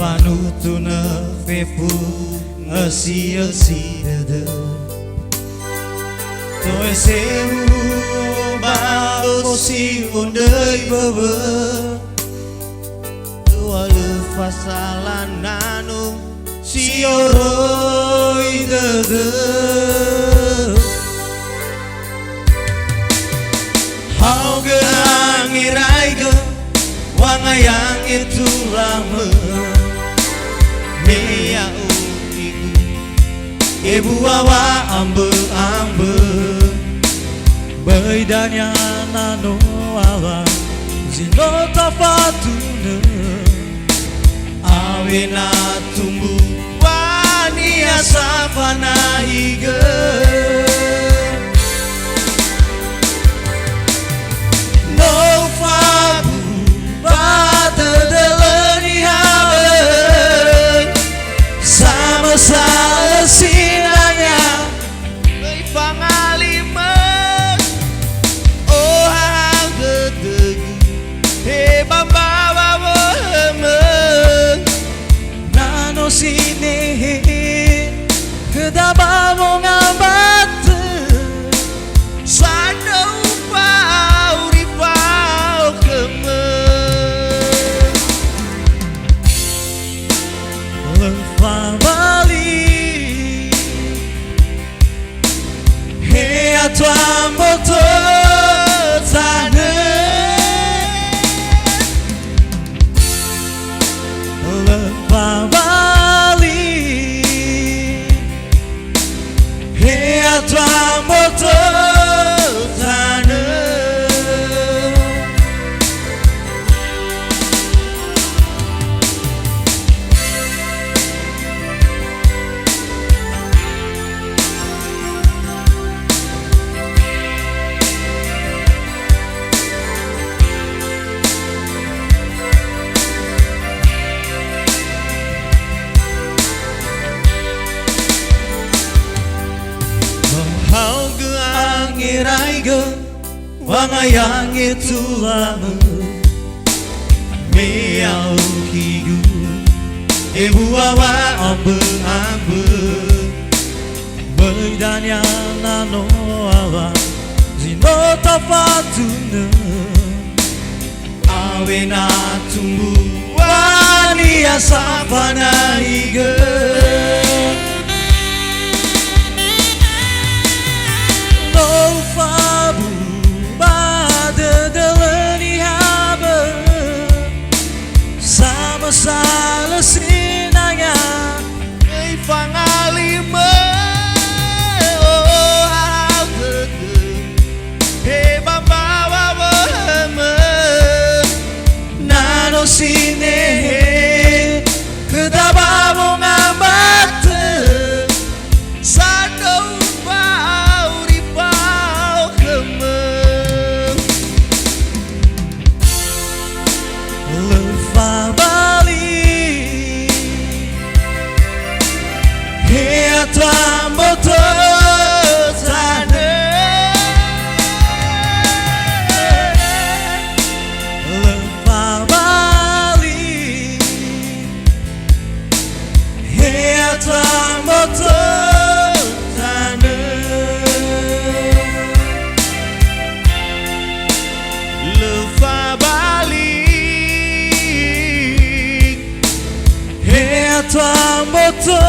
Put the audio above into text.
Panutuna fefu asi-asi-dada Toe sewu bao si undai bebe Tua lepas salan nanu si oroi dada Hau geangirai ge wangayang itu lama Mea ukiku Ibu awa ambe-ambe Baidanya nano ala Zino tafatuna Awena tumbu Wani asapana higa No fabu Bata delani haben Sama salah sinanya May pangaliman Oh hagedeg He bambawa mohemen Nano sini Kedaba mo ngambate Sana upau ripau kemen Lefa bali He atwa moto tane Lefa bali He atwa moto tane Hau geangirai ge wangayang itu lama Meau higu Ibu awa ambe-ambe Baidanya nano ala Zino tafatuna Awena tumbu Wani asapana higa No fabu Bada delani haben Sama salah sinanya May pangaliman Oh hagedeg He bambawa mohemen Nano sine Kedaba mo ngambate Sana upau ripau kemen Lefa bali He atwa moto tane Lefa bali He atwa moto tane Lefa balik He atwa moto